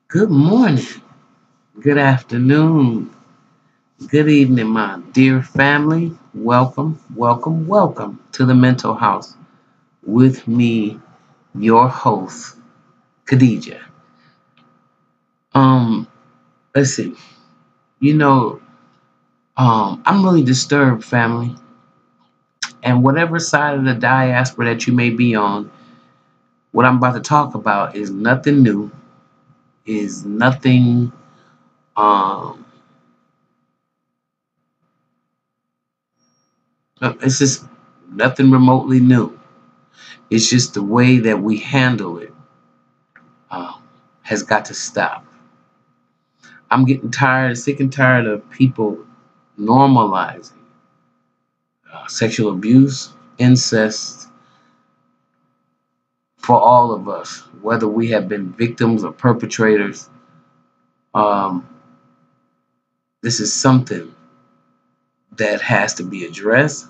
Good morning, good afternoon, good evening, my dear family. Welcome, welcome, welcome to the Mental House with me, your host, Khadija. Um, let's see. You know, I'm really disturbed, family, and whatever side of the diaspora that you may be on, what I'm about to talk about is nothing new, is nothing. Um, it's just nothing remotely new. It's just the way that we handle it um, has got to stop. I'm getting tired, sick and tired of people normalizing sexual abuse, incest for all of us, whether we have been victims or perpetrators. Um, this is something that has to be addressed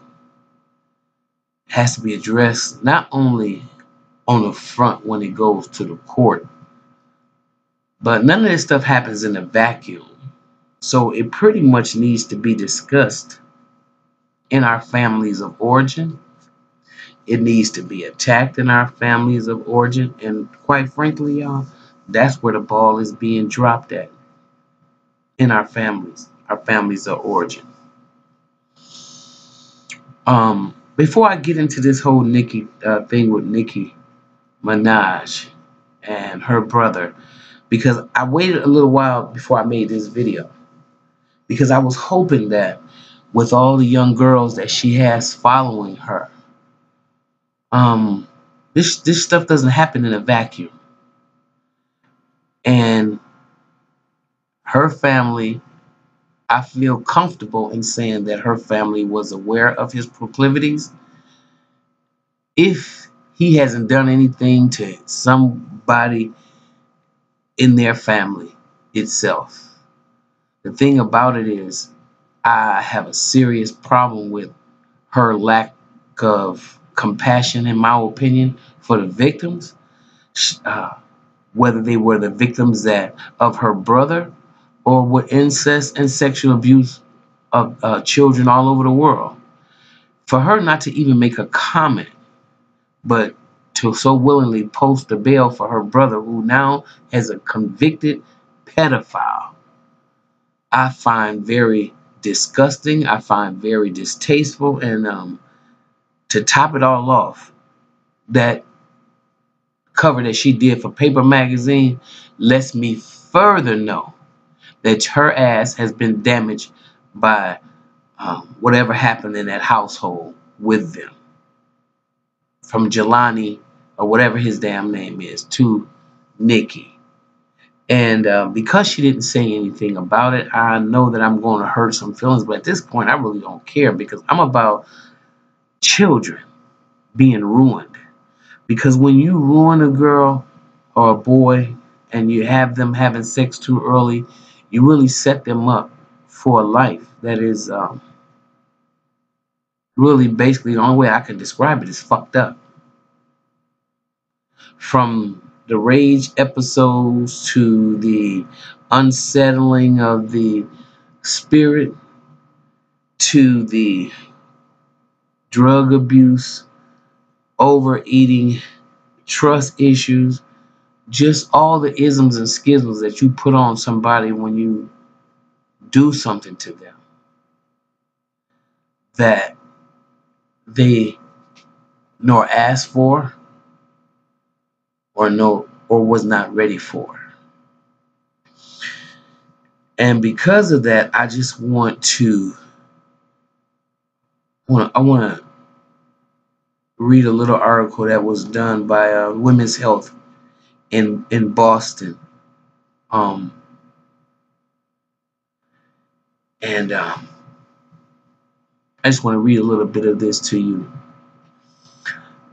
not only on the front when it goes to the court, but none of this stuff happens in a vacuum. So it pretty much needs to be discussed in our families of origin. It needs to be attacked in our families of origin. And quite frankly, y'all, that's where the ball is being dropped at in our families of origin. Before I get into this whole Nikki thing with Nikki Minaj and her brother, because I waited a little while before I made this video, because I was hoping that with all the young girls that she has following her, um, this stuff doesn't happen in a vacuum. And her family, I feel comfortable in saying that her family was aware of his proclivities. If he hasn't done anything to somebody in their family itself. The thing about it is, I have a serious problem with her lack of compassion, in my opinion, for the victims, uh, whether they were the victims that of her brother or were incest and sexual abuse of children all over the world. For her not to even make a comment, but to so willingly post a bail for her brother, who now has a convicted pedophile, I find very disgusting. I find very distasteful. And to top it all off, that cover that she did for Paper Magazine lets me further know that her ass has been damaged by whatever happened in that household with them, from Jelani or whatever his damn name is to Nikki. And because she didn't say anything about it, I know that I'm going to hurt some feelings. But at this point, I really don't care, because I'm about children being ruined. Because when you ruin a girl or a boy and you have them having sex too early, you really set them up for a life that is really, basically, the only way I can describe it is fucked up. From the rage episodes to the unsettling of the spirit to the drug abuse, overeating, trust issues, just all the isms and schisms that you put on somebody when you do something to them that they nor asked for or was not ready for. And because of that, I just I want to read a little article that was done by Women's Health in Boston. Um, and I just want to read a little bit of this to you.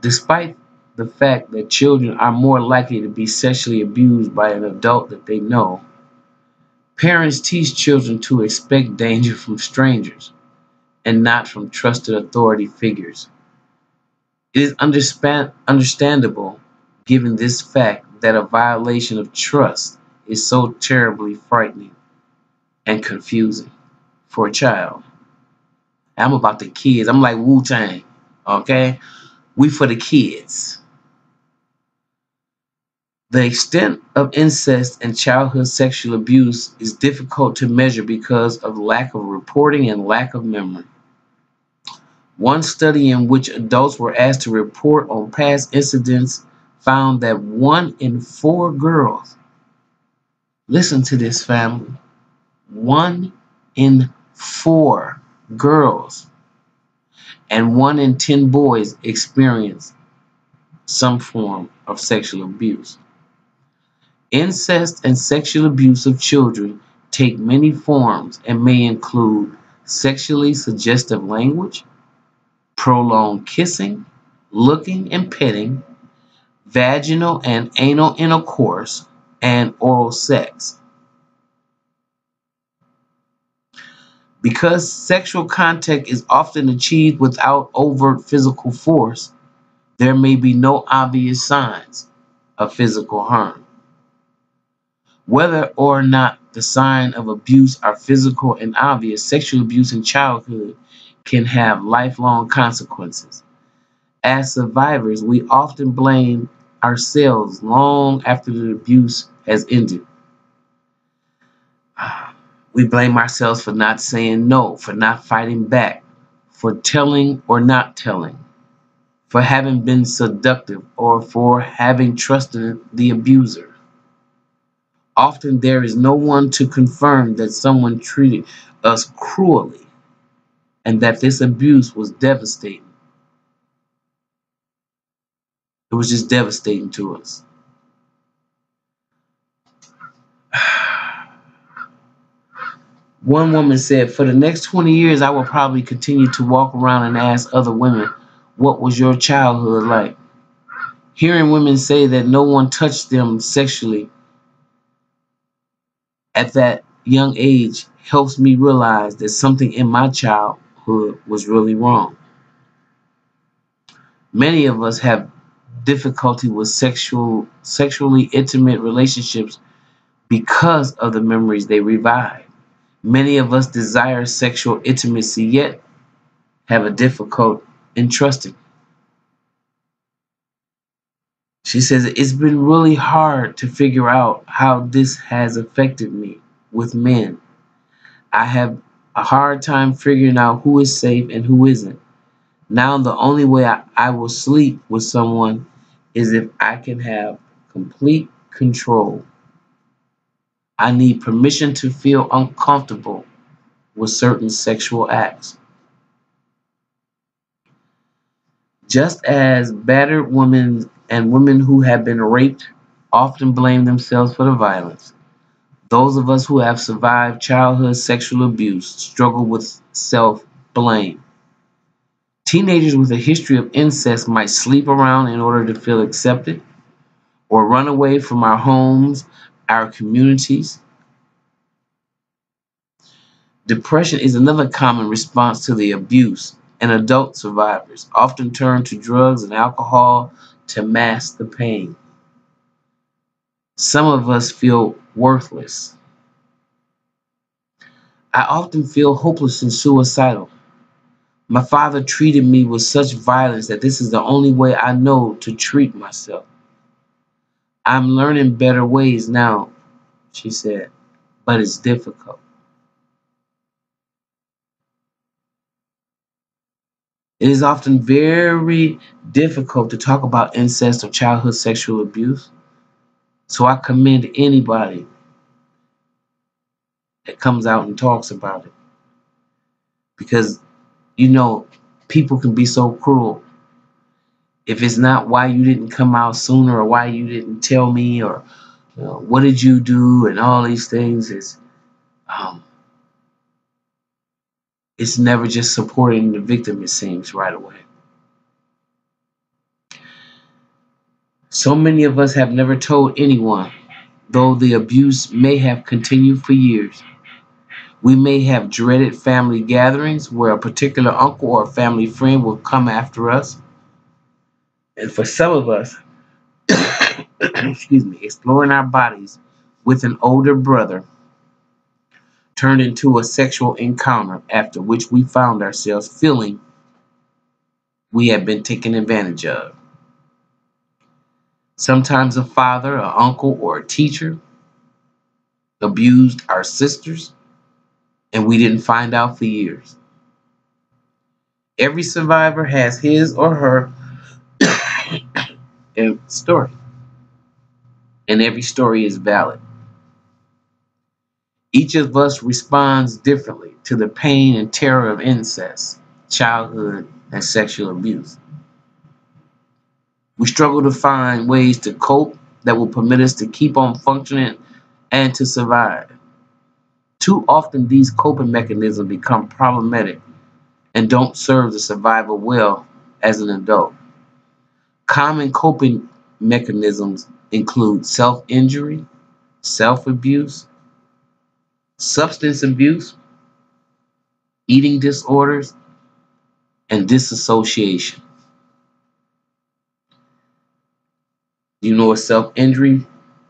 Despite the fact that children are more likely to be sexually abused by an adult that they know, parents teach children to expect danger from strangers and not from trusted authority figures. It is understandable, given this fact, that a violation of trust is so terribly frightening and confusing for a child. I'm about the kids. I'm like Wu-Tang. Okay? We for the kids. The extent of incest and childhood sexual abuse is difficult to measure because of lack of reporting and lack of memory. One study in which adults were asked to report on past incidents found that 1 in 4 girls, listen to this family, 1 in 4 girls and 1 in 10 boys experienced some form of sexual abuse. Incest and sexual abuse of children take many forms and may include sexually suggestive language, prolonged kissing, looking and petting, vaginal and anal intercourse, and oral sex. Because sexual contact is often achieved without overt physical force, there may be no obvious signs of physical harm. Whether or not the signs of abuse are physical and obvious, sexual abuse in childhood can have lifelong consequences. As survivors, we often blame ourselves long after the abuse has ended. We blame ourselves for not saying no, for not fighting back, for telling or not telling, for having been seductive, or for having trusted the abuser. Often there is no one to confirm that someone treated us cruelly and that this abuse was devastating. It was just devastating to us. One woman said, "For the next 20 years, I will probably continue to walk around and ask other women, 'What was your childhood like?' Hearing women say that no one touched them sexually at that young age helps me realize that something in my childhood was really wrong." Many of us have difficulty with sexually intimate relationships because of the memories they revive. Many of us desire sexual intimacy yet have a difficult in trusting. She says, "It's been really hard to figure out how this has affected me with men. I have a hard time figuring out who is safe and who isn't. Now the only way I will sleep with someone is if I can have complete control. I need permission to feel uncomfortable with certain sexual acts." Just as battered women and women who have been raped often blame themselves for the violence, those of us who have survived childhood sexual abuse struggle with self-blame. Teenagers with a history of incest might sleep around in order to feel accepted or run away from our homes, our communities. Depression is another common response to the abuse, and adult survivors often turn to drugs and alcohol to mask the pain. Some of us feel worthless. I often feel hopeless and suicidal. My father treated me with such violence that this is the only way I know to treat myself. I'm learning better ways now, she said, but it's difficult. It is often very difficult to talk about incest or childhood sexual abuse. So I commend anybody that comes out and talks about it. Because, you know, people can be so cruel. If it's not why you didn't come out sooner or why you didn't tell me or what did you do and all these things, um, it's never just supporting the victim, it seems, right away. So many of us have never told anyone, though the abuse may have continued for years. We may have dreaded family gatherings where a particular uncle or family friend will come after us. And for some of us, excuse me, exploring our bodies with an older brother turned into a sexual encounter, after which we found ourselves feeling we had been taken advantage of. Sometimes a father, an uncle, or a teacher abused our sisters, and we didn't find out for years. Every survivor has his or her story, and every story is valid. Each of us responds differently to the pain and terror of incest, childhood, and sexual abuse. We struggle to find ways to cope that will permit us to keep on functioning and to survive. Too often, these coping mechanisms become problematic and don't serve the survivor well as an adult. Common coping mechanisms include self-injury, self-abuse, substance abuse, eating disorders, and disassociation. You know what self-injury?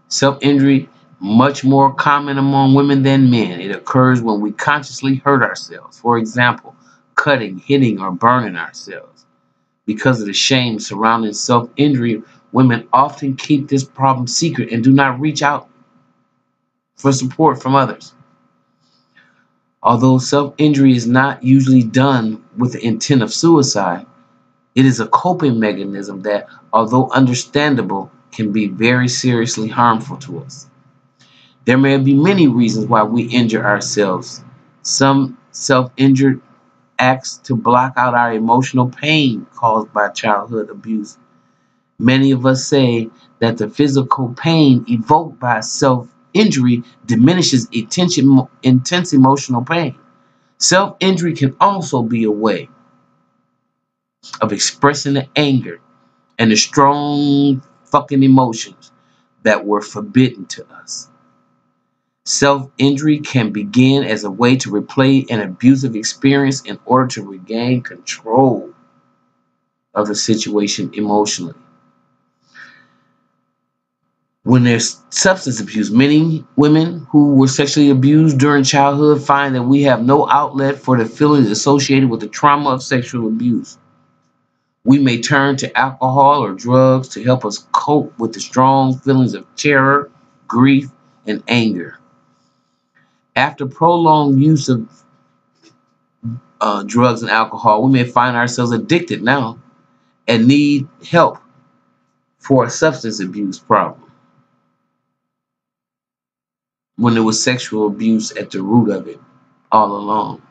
Self-injury, much more common among women than men. It occurs when we consciously hurt ourselves. For example, cutting, hitting, or burning ourselves. Because of the shame surrounding self-injury, women often keep this problem secret and do not reach out for support from others. Although self-injury is not usually done with the intent of suicide, it is a coping mechanism that, although understandable, can be very seriously harmful to us. There may be many reasons why we injure ourselves. Some self-injured acts to block out our emotional pain caused by childhood abuse. Many of us say that the physical pain evoked by self-injury diminishes intense emotional pain. Self-injury can also be a way of expressing the anger and the strong fucking emotions that were forbidden to us. Self-injury can begin as a way to replay an abusive experience in order to regain control of the situation emotionally. When there's substance abuse, many women who were sexually abused during childhood find that we have no outlet for the feelings associated with the trauma of sexual abuse. We may turn to alcohol or drugs to help us cope with the strong feelings of terror, grief, and anger. After prolonged use of drugs and alcohol, we may find ourselves addicted now and need help for a substance abuse problem, when there was sexual abuse at the root of it all along.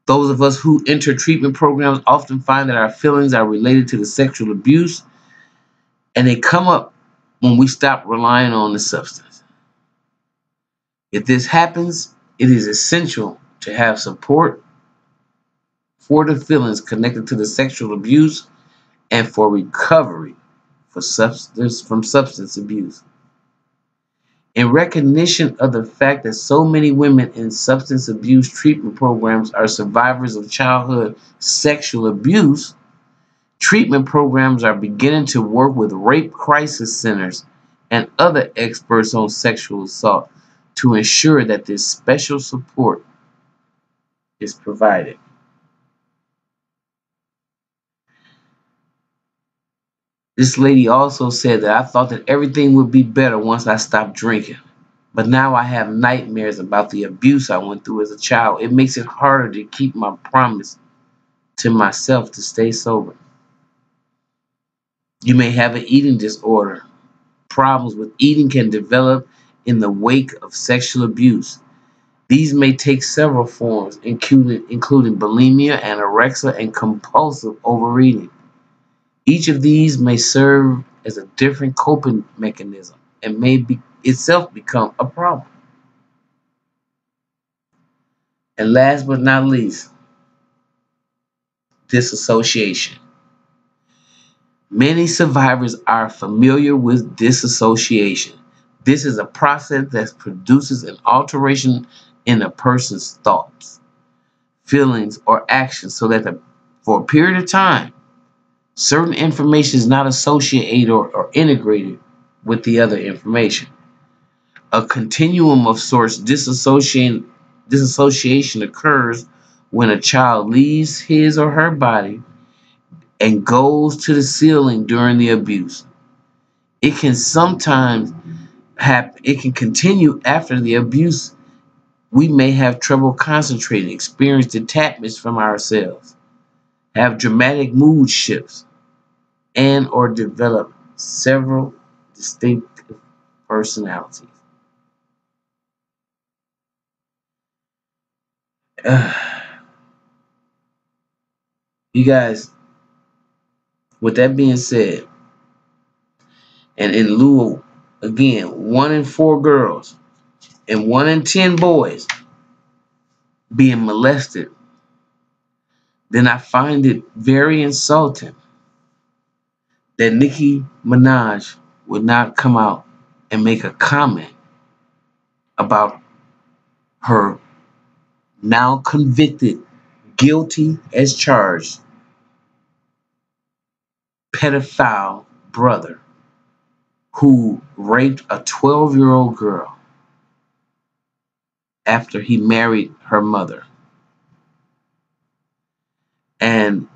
Those of us who enter treatment programs often find that our feelings are related to the sexual abuse, and they come up when we stop relying on the substance. If this happens, it is essential to have support for the feelings connected to the sexual abuse and for recovery from substance abuse. In recognition of the fact that so many women in substance abuse treatment programs are survivors of childhood sexual abuse, treatment programs are beginning to work with rape crisis centers and other experts on sexual assault to ensure that this special support is provided. This lady also said that I thought that everything would be better once I stopped drinking. But now I have nightmares about the abuse I went through as a child. It makes it harder to keep my promise to myself to stay sober. You may have an eating disorder. Problems with eating can develop in the wake of sexual abuse. These may take several forms, including bulimia, anorexia, and compulsive overeating. Each of these may serve as a different coping mechanism and may itself become a problem. And last but not least, disassociation. Many survivors are familiar with disassociation. This is a process that produces an alteration in a person's thoughts, feelings, or actions so that for a period of time, certain information is not associated or integrated with the other information. A continuum of sorts, disassociation occurs when a child leaves his or her body and goes to the ceiling during the abuse. It can sometimes happen, it can continue after the abuse. We may have trouble concentrating, experience detachments from ourselves, have dramatic mood shifts, and or develop several distinctive personalities. You guys, with that being said, and in lieu of, again, 1 in 4 girls and 1 in 10 boys being molested, then I find it very insulting that Nicki Minaj would not come out and make a comment about her now convicted, guilty as charged pedophile brother who raped a 12-year-old girl after he married her mother. And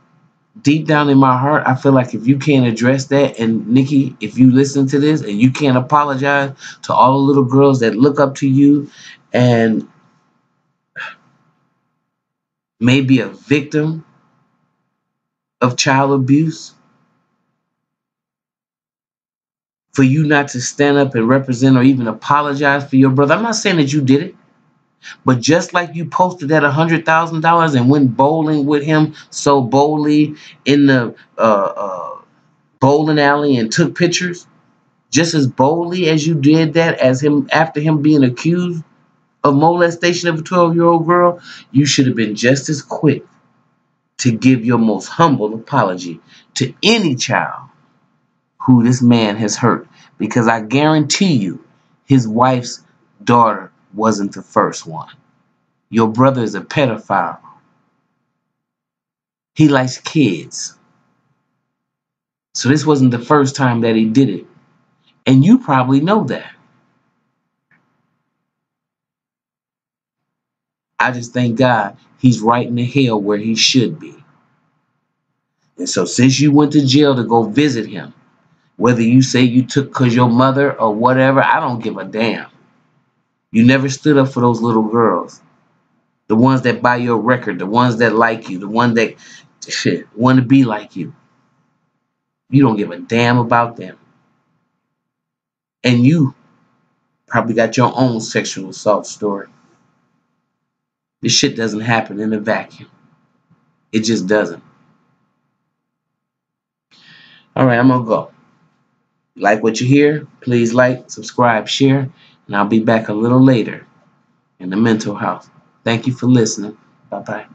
deep down in my heart, I feel like if you can't address that, and Nikki, if you listen to this and you can't apologize to all the little girls that look up to you and may be a victim of child abuse, for you not to stand up and represent or even apologize for your brother. I'm not saying that you did it, but just like you posted that $100,000 and went bowling with him so boldly in the bowling alley and took pictures, just as boldly as you did that as him after him being accused of molestation of a 12-year-old girl, you should have been just as quick to give your most humble apology to any child who this man has hurt. Because I guarantee you, his wife's daughter wasn't the first one. Your brother is a pedophile. He likes kids. So this wasn't the first time that he did it. And you probably know that. I just thank God he's right in the hell where he should be. And so since you went to jail to go visit him, whether you say you took because your mother or whatever, I don't give a damn. You never stood up for those little girls. The ones that buy your record, the ones that like you, the ones that want to be like you. You don't give a damn about them. And you probably got your own sexual assault story. This shit doesn't happen in a vacuum. It just doesn't. All right, I'm going to go. Like what you hear, please like, subscribe, share, and I'll be back a little later in the mental house. Thank you for listening. Bye-bye.